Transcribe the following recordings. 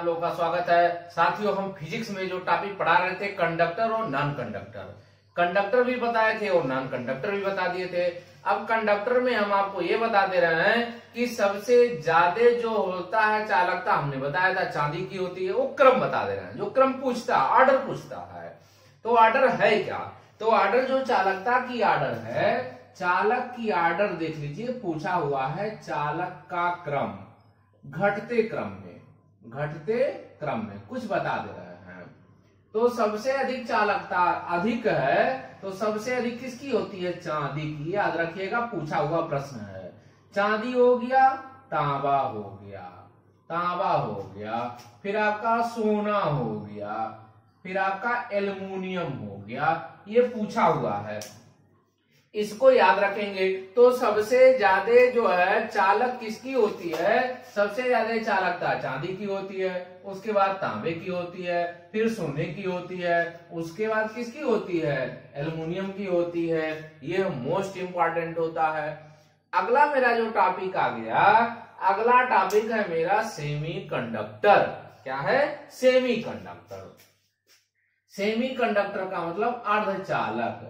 आप लोगों का स्वागत है। साथियों, हम फिजिक्स में जो टॉपिक पढ़ा रहे थे कंडक्टर और नॉन कंडक्टर, कंडक्टर भी बताए थे और नॉन कंडक्टर भी बता दिए थे। अब कंडक्टर में हम आपको ये बता दे रहे हैं कि सबसे ज्यादा जो होता है चालकता, हमने बताया था चांदी की होती है। वो क्रम बता दे रहे हैं, जो क्रम पूछता है, ऑर्डर पूछता है। तो ऑर्डर है क्या? तो ऑर्डर जो चालकता की ऑर्डर है, चालक की ऑर्डर देख लीजिए, पूछा हुआ है चालक का क्रम घटते क्रम में कुछ बता दे रहे हैं। तो सबसे अधिक चालकता अधिक है, तो सबसे अधिक किसकी होती है? चांदी की। याद रखिएगा, पूछा हुआ प्रश्न है। चांदी हो गया, तांबा हो गया, फिर आपका सोना हो गया, फिर आपका एल्युमिनियम हो गया। ये पूछा हुआ है, इसको याद रखेंगे। तो सबसे ज्यादा जो है चालक किसकी होती है? सबसे ज्यादा चालकता चांदी की होती है, उसके बाद तांबे की होती है, फिर सोने की होती है, उसके बाद किसकी होती है? एल्युमिनियम की होती है। ये मोस्ट इंपॉर्टेंट होता है। अगला मेरा जो टॉपिक आ गया, अगला टॉपिक है मेरा सेमी कंडक्टर। क्या है? Semi conductor. सेमी कंडक्टर का मतलब अर्धचालक।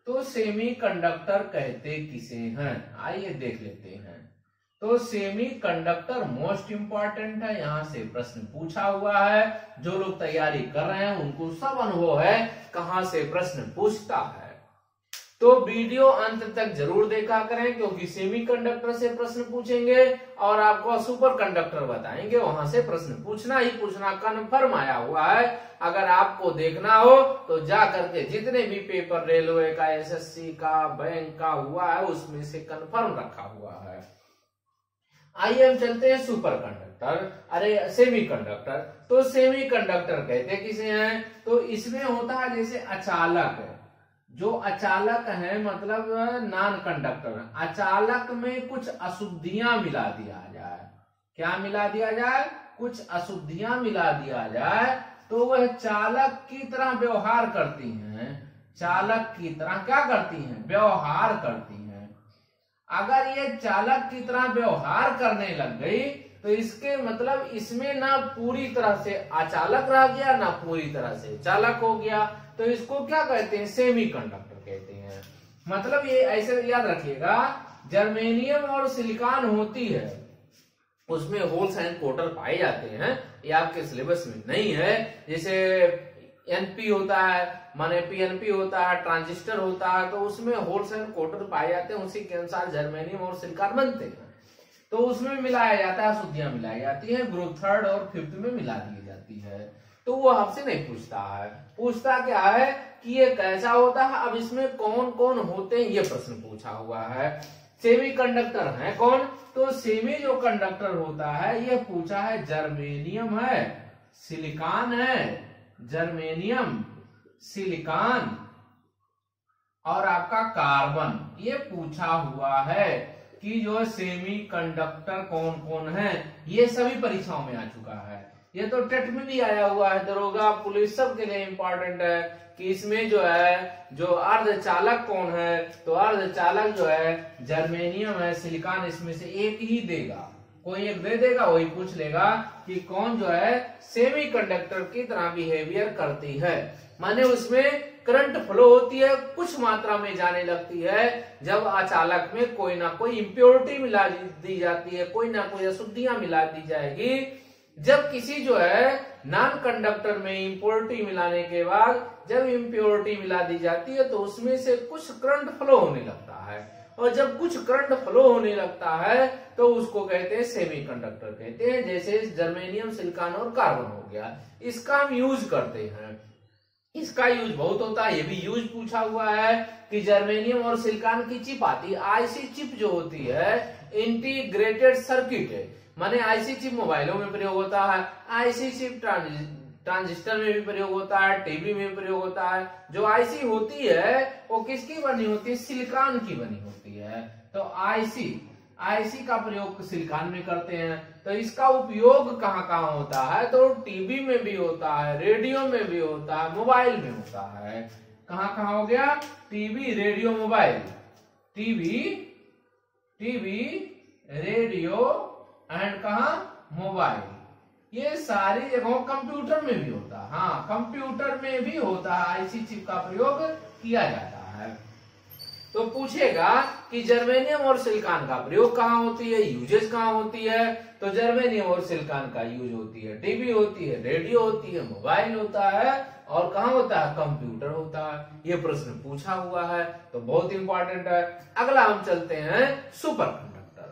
तो सेमी कंडक्टर कहते किसे हैं? आइए देख लेते हैं। तो सेमी कंडक्टर मोस्ट इंपॉर्टेंट है, यहां से प्रश्न पूछा हुआ है। जो लोग तैयारी कर रहे हैं उनको सब अनुभव है कहां से प्रश्न पूछता है। तो वीडियो अंत तक जरूर देखा करें, क्योंकि सेमी कंडक्टर से प्रश्न पूछेंगे और आपको सुपर कंडक्टर बताएंगे, वहां से प्रश्न पूछना ही पूछना कन्फर्म आया हुआ है। अगर आपको देखना हो तो जा करके जितने भी पेपर रेलवे का, एसएससी का, बैंक का हुआ है, उसमें से कन्फर्म रखा हुआ है। आइए हम चलते हैं सुपर कंडक्टर, सेमी कंडक्टर। तो सेमी कंडक्टर कहते किसे हैं? तो इसमें होता है जैसे अचालक, जो अचालक है मतलब नॉन कंडक्टर। अचालक में कुछ अशुद्धियां मिला दिया जाए। क्या मिला दिया जाए? कुछ अशुद्धियां मिला दिया जाए तो वह चालक की तरह व्यवहार करती हैं। चालक की तरह क्या करती हैं? व्यवहार करती हैं। अगर ये चालक की तरह व्यवहार करने लग गई तो इसके मतलब इसमें ना पूरी तरह से अचालक रह गया, ना पूरी तरह से चालक हो गया। तो इसको क्या कहते हैं? सेमी कंडक्टर कहते हैं। मतलब ये ऐसे याद रखिएगा, जर्मेनियम और सिलिकॉन होती है, उसमें होल्स एंड कोटर पाए जाते हैं। ये आपके सिलेबस में नहीं है। जैसे एनपी होता है, माने पीएनपी होता है, ट्रांजिस्टर होता है, तो उसमें होल्स एंड कोटर पाए जाते हैं। उसी के अनुसार जर्मेनियम और सिलिकॉन बनते हैं। तो उसमें मिलाया जाता है, शुद्धियां मिलाई जाती है, ग्रुप 3rd और 5th में मिला दी जाती है। तो वो आपसे नहीं पूछता है। पूछता क्या है कि ये कैसा होता है, अब इसमें कौन कौन होते हैं, ये प्रश्न पूछा हुआ है। सेमी कंडक्टर है कौन? तो सेमी जो कंडक्टर होता है, ये पूछा है जर्मेनियम है, सिलिकॉन है, जर्मेनियम, सिलिकॉन और आपका कार्बन। ये पूछा हुआ है कि जो सेमी कंडक्टर कौन कौन है। ये सभी परीक्षाओं में आ चुका है। ये तो टेट में भी आया हुआ है, दरोगा, पुलिस, सब के लिए इंपॉर्टेंट है कि इसमें जो है जो अर्धचालक कौन है। तो अर्धचालक जो है जर्मेनियम है, सिलिकॉन, इसमें से एक ही देगा, कोई एक दे देगा, वही पूछ लेगा कि कौन जो है सेमी कंडक्टर की तरह बिहेवियर करती है। माने उसमें करंट फ्लो होती है, कुछ मात्रा में जाने लगती है। जब अचालक में कोई ना कोई इम्प्योरिटी मिला दी जाती है, कोई ना कोई अशुद्धियां मिला दी जाएगी। जब किसी जो है नॉन कंडक्टर में इम्प्योरिटी मिलाने के बाद जब इम्प्योरिटी मिला दी जाती है तो उसमें से कुछ करंट फ्लो होने लगता है, और जब कुछ करंट फ्लो होने लगता है तो उसको कहते हैं सेमी कंडक्टर कहते हैं। जैसे जर्मेनियम, सिलिकॉन और कार्बन हो गया, इसका हम यूज करते हैं। इसका यूज बहुत होता है। ये भी यूज पूछा हुआ है कि जर्मेनियम और सिलिकॉन की चिप आती है। आईसी चिप जो होती है इंटीग्रेटेड सर्किट है, माने आईसी चिप मोबाइलों में प्रयोग होता है, आईसी चिप ट्रांजिस्टर में भी प्रयोग होता है, टीवी में भी प्रयोग होता है। जो आईसी होती है वो किसकी बनी होती है? सिलिकॉन की बनी होती है। तो आईसी का प्रयोग सिलिकॉन में करते हैं। तो इसका उपयोग कहाँ कहाँ होता है? तो टीवी में भी होता है, रेडियो में भी होता है, मोबाइल में होता है। कहाँ कहाँ हो गया? TV, radio, mobile. TV, radio and कहा? मोबाइल, ये सारी जगहों कंप्यूटर में भी होता है। हाँ, कंप्यूटर में भी होता है, आईसी चिप का प्रयोग किया जाता है। तो पूछेगा कि जर्मेनियम और सिलिकॉन का प्रयोग कहाँ होती है, यूजेस कहाँ होती है। तो जर्मेनियम और सिलिकॉन का यूज होती है टीवी होती है, रेडियो होती है, मोबाइल होता है, और कहाँ होता है, कंप्यूटर होता है। ये प्रश्न पूछा हुआ है तो बहुत इंपॉर्टेंट है। अगला हम चलते हैं सुपर कंडक्टर।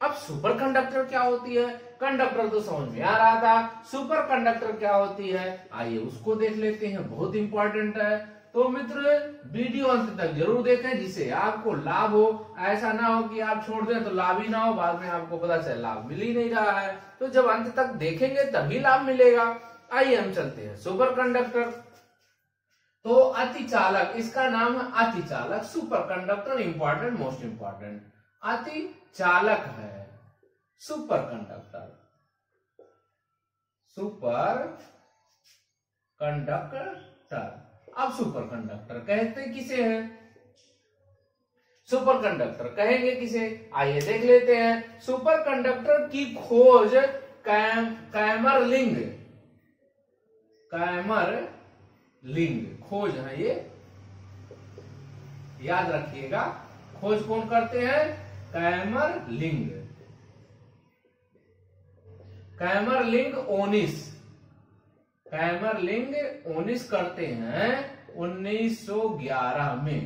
अब सुपर कंडक्टर क्या होती है, कंडक्टर तो समझ में आ रहा था, सुपर कंडक्टर क्या होती है, आइए उसको देख लेते हैं, बहुत इंपॉर्टेंट है। तो मित्र वीडियो अंत तक जरूर देखें जिससे आपको लाभ हो, ऐसा ना हो कि आप छोड़ दें तो लाभ ही ना हो, बाद में आपको पता चले लाभ मिल ही नहीं रहा है। तो जब अंत तक देखेंगे तभी लाभ मिलेगा। आइए हम चलते हैं सुपर कंडक्टर। तो अतिचालक, इसका नाम है अतिचालक, super conductor, important, most important, अतिचालक है सुपर कंडक्टर। Super conductor. अब सुपर कंडक्टर कहते किसे हैं, सुपर कंडक्टर कहेंगे किसे, आइए देख लेते हैं। सुपर कंडक्टर की खोज कैमरलिंग खोज है, ये याद रखिएगा। खोज कौन करते हैं, कैमरलिंग ओनिस करते हैं 1911 में,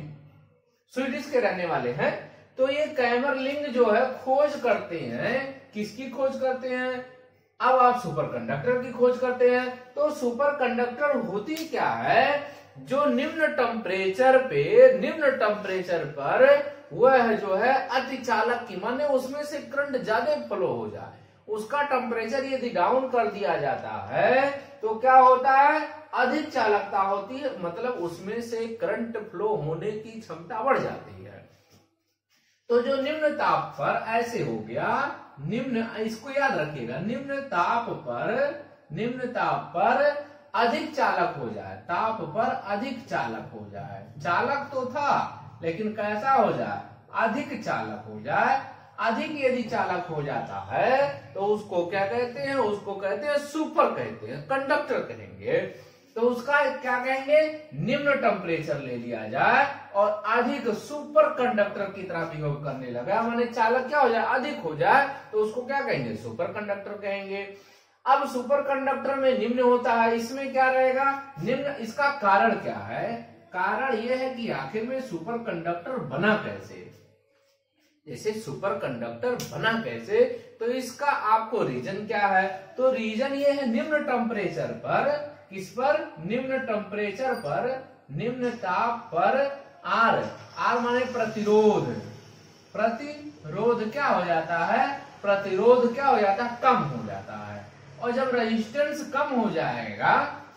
स्वीडिश के रहने वाले हैं। तो ये कैमरलिंग जो है खोज करते हैं, किसकी खोज करते हैं, अब आप सुपर कंडक्टर की खोज करते हैं। तो सुपर कंडक्टर होती क्या है, जो निम्न टेम्परेचर पर वह जो है अतिचालक की, माने उसमें से करंट ज्यादा फ्लो हो जाए, उसका टेम्परेचर यदि डाउन कर दिया जाता है तो क्या होता है, अधिक चालकता होती है, मतलब उसमें से करंट फ्लो होने की क्षमता बढ़ जाती है। तो जो निम्न ताप पर ऐसे हो गया, निम्न, इसको याद रखिएगा, निम्न ताप पर अधिक चालक हो जाए, ताप पर अधिक चालक हो जाए, चालक तो था लेकिन कैसा हो जाए, अधिक चालक हो जाए। अधिक यदि चालक हो जाता है तो उसको क्या कहते हैं, उसको कहते हैं सुपर, कहते हैं कंडक्टर कहेंगे। तो उसका क्या कहेंगे, निम्न टेम्परेचर ले लिया जाए और अधिक सुपर कंडक्टर की तरह बिहेव करने लगा, माने चालक क्या हो जाए, अधिक हो जाए, तो उसको क्या कहेंगे, सुपर कंडक्टर कहेंगे। अब सुपर कंडक्टर में निम्न होता है, इसमें क्या रहेगा, निम्न। इसका कारण क्या है, कारण यह है कि आखिर में सुपर कंडक्टर बना कैसे, जैसे सुपर कंडक्टर बना कैसे, तो इसका आपको रीजन क्या है, तो रीजन ये है निम्न टेम्परेचर पर, किस पर, निम्न टेम्परेचर पर, निम्न ताप पर आर माने प्रतिरोध, प्रतिरोध क्या हो जाता है, प्रतिरोध क्या हो जाता है, कम हो जाता है। और जब रेजिस्टेंस कम हो जाएगा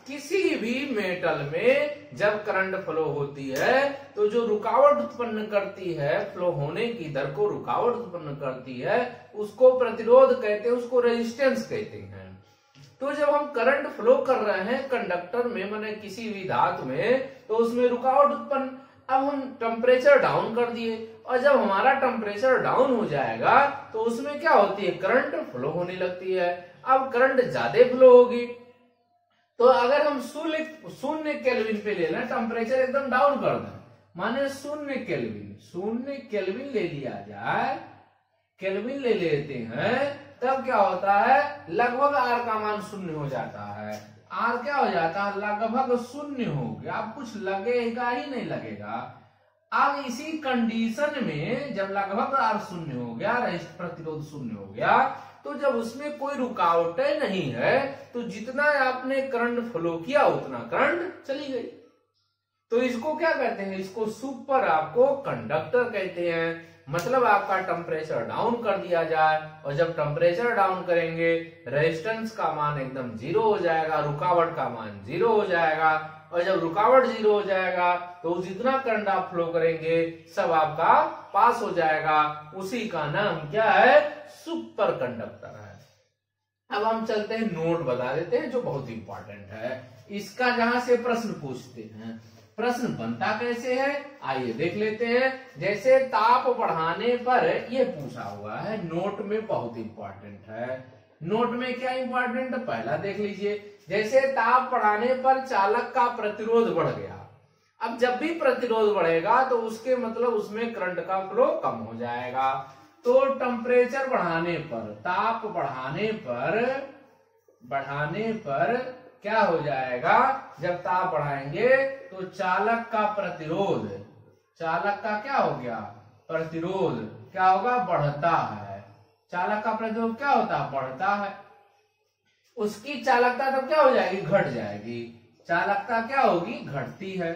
किसी भी मेटल में, जब करंट फ्लो होती है तो जो रुकावट उत्पन्न करती है, फ्लो होने की दर को रुकावट उत्पन्न करती है, उसको प्रतिरोध कहते हैं, उसको रेजिस्टेंस कहते हैं। तो जब हम करंट फ्लो कर रहे हैं कंडक्टर में, माने किसी भी धातु में, तो उसमें रुकावट उत्पन्न, अब हम टेम्परेचर डाउन कर दिए, और जब हमारा टेम्परेचर डाउन हो जाएगा तो उसमें क्या होती है, करंट फ्लो होने लगती है। अब करंट ज्यादा फ्लो होगी, तो अगर हम शून्य केल्विन पे ले लें, टेम्परेचर एकदम डाउन कर दें, माने शून्य केल्विन ले लिया जाए, केल्विन ले लेते हैं, तब क्या होता है, लगभग आर का मान शून्य हो जाता है। आर क्या हो जाता है, लगभग शून्य हो गया, अब कुछ लगेगा ही नहीं लगेगा। अब इसी कंडीशन में जब लगभग आर शून्य हो गया, प्रतिरोध शून्य हो गया, तो जब उसमें कोई रुकावटें नहीं है, तो जितना आपने करंट फ्लो किया उतना करंट चली गई। तो इसको क्या कहते हैं, इसको सुपर आपको कंडक्टर कहते हैं। मतलब आपका टेम्परेचर डाउन कर दिया जाए, और जब टेम्परेचर डाउन करेंगे रेजिस्टेंस का मान एकदम 0 हो जाएगा, रुकावट का मान 0 हो जाएगा, और जब रुकावट 0 हो जाएगा तो जितना करंट आप फ्लो करेंगे सब आपका पास हो जाएगा, उसी का नाम क्या है, सुपर कंडक्टर है। अब हम चलते हैं, नोट बता देते हैं जो बहुत इंपॉर्टेंट है, इसका जहां से प्रश्न पूछते हैं, प्रश्न बनता कैसे है, आइए देख लेते हैं। जैसे ताप बढ़ाने पर, ये पूछा हुआ है, नोट में बहुत इंपॉर्टेंट है, नोट में क्या इंपॉर्टेंट है पहला देख लीजिए, जैसे ताप बढ़ाने पर चालक का प्रतिरोध बढ़ गया। अब जब भी प्रतिरोध बढ़ेगा तो उसके मतलब उसमें करंट का फ्लो कम हो जाएगा। तो टेम्परेचर बढ़ाने पर, ताप बढ़ाने पर क्या हो जाएगा, जब ताप बढ़ाएंगे तो चालक का प्रतिरोध, चालक का क्या हो गया, प्रतिरोध क्या होगा, बढ़ता है। चालक का प्रतिरोध क्या होता है, बढ़ता है। उसकी चालकता तो क्या हो जाएगी, घट जाएगी। चालकता क्या होगी, घटती है।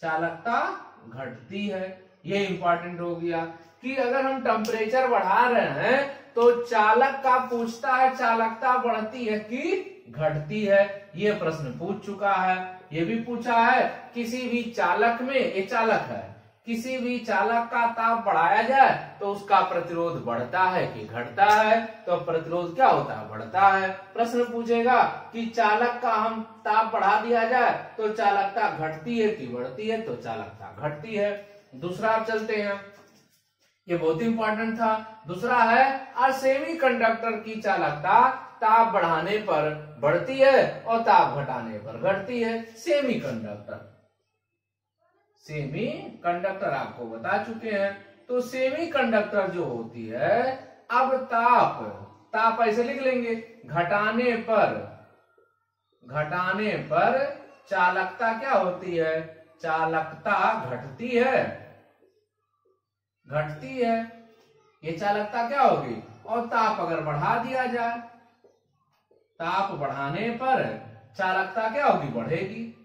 चालकता घटती है। ये इंपॉर्टेंट हो गया कि अगर हम टेम्परेचर बढ़ा रहे हैं तो चालक का पूछता है चालकता बढ़ती है कि घटती है। ये प्रश्न पूछ चुका है। ये भी पूछा है किसी भी चालक में, ये चालक है, किसी भी चालक का ताप बढ़ाया जाए तो उसका प्रतिरोध बढ़ता है कि घटता है, तो प्रतिरोध क्या होता है, बढ़ता है। प्रश्न पूछेगा कि चालक का हम ताप बढ़ा दिया जाए तो चालकता घटती है कि बढ़ती है, तो चालकता घटती है। दूसरा आप चलते हैं, ये बहुत इंपॉर्टेंट था। दूसरा है सेमीकंडक्टर की चालकता ताप बढ़ाने पर बढ़ती है और ताप घटाने पर घटती है। सेमीकंडक्टर आपको बता चुके हैं। तो सेमीकंडक्टर जो होती है, अब ताप ऐसे लिख लेंगे, घटाने पर चालकता क्या होती है, चालकता घटती है। ये चालकता क्या होगी, और ताप अगर बढ़ा दिया जाए, ताप बढ़ाने पर चालकता क्या होगी, बढ़ेगी।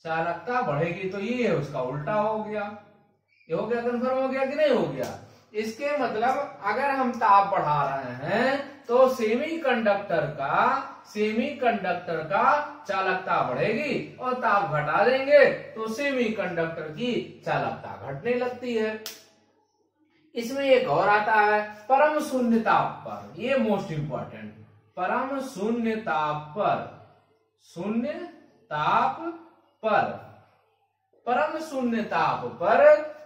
चालकता बढ़ेगी, तो ये है उसका उल्टा हो गया। ये हो गया, कंफर्म हो गया कि नहीं हो गया। इसके मतलब अगर हम ताप बढ़ा रहे हैं तो सेमीकंडक्टर का चालकता बढ़ेगी, और ताप घटा देंगे तो सेमीकंडक्टर की चालकता घटने लगती है। इसमें एक और आता है परम शून्य ताप पर, ये मोस्ट इंपॉर्टेंट। परम शून्य ताप पर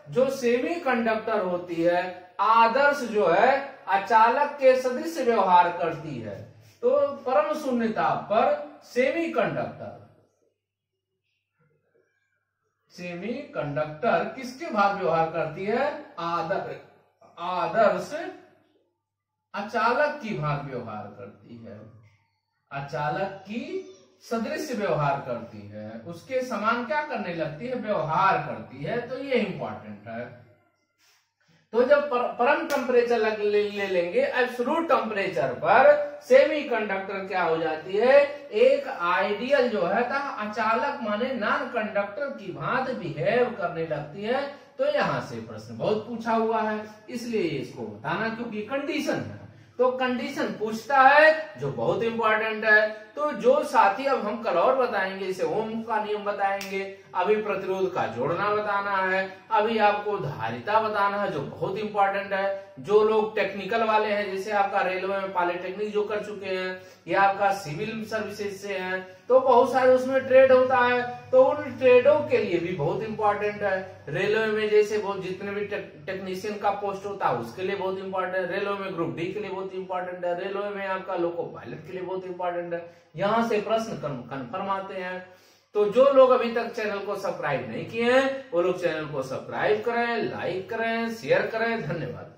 जो सेमीकंडक्टर होती है, आदर्श जो है अचालक के सदृश व्यवहार करती है। तो परम शून्य ताप पर सेमीकंडक्टर किसके भाग व्यवहार करती है, आदर्श अचालक की भाग व्यवहार करती है। अचालक की सदृश व्यवहार करती है, उसके समान क्या करने लगती है, व्यवहार करती है। तो ये इंपॉर्टेंट है। तो जब परम टेम्परेचर ले लेंगे, एब्सोल्यूट टेम्परेचर पर सेमीकंडक्टर क्या हो जाती है, एक आइडियल जो है अचालक माने नॉन कंडक्टर की भांति बिहेव करने लगती है। तो यहां से प्रश्न बहुत पूछा हुआ है, इसलिए इसको बताना, क्योंकि कंडीशन है। तो कंडीशन पूछता है जो बहुत इंपॉर्टेंट है। तो जो साथी अब हम कल और बताएंगे, इसे ओम का नियम बताएंगे, अभी प्रतिरोध का जोड़ना बताना है, अभी आपको धारिता बताना है जो बहुत इंपॉर्टेंट है। जो लोग टेक्निकल वाले हैं, जैसे आपका रेलवे में पॉलिटेक्निक जो कर चुके हैं, या आपका सिविल सर्विसेज से हैं, तो बहुत सारे उसमें ट्रेड होता है, तो उन ट्रेडों के लिए भी बहुत इंपॉर्टेंट है। रेलवे में जैसे बहुत जितने भी टेक्नीशियन का पोस्ट होता है उसके लिए बहुत इंपॉर्टेंट है, रेलवे में ग्रुप डी के लिए बहुत इंपॉर्टेंट है, रेलवे में आपका लोको पायलट के लिए बहुत इंपॉर्टेंट है। यहाँ से प्रश्न कन्फर्म आते हैं। तो जो लोग अभी तक चैनल को सब्सक्राइब नहीं किए हैं, वो लोग चैनल को सब्सक्राइब करें, लाइक करें, शेयर करें। धन्यवाद।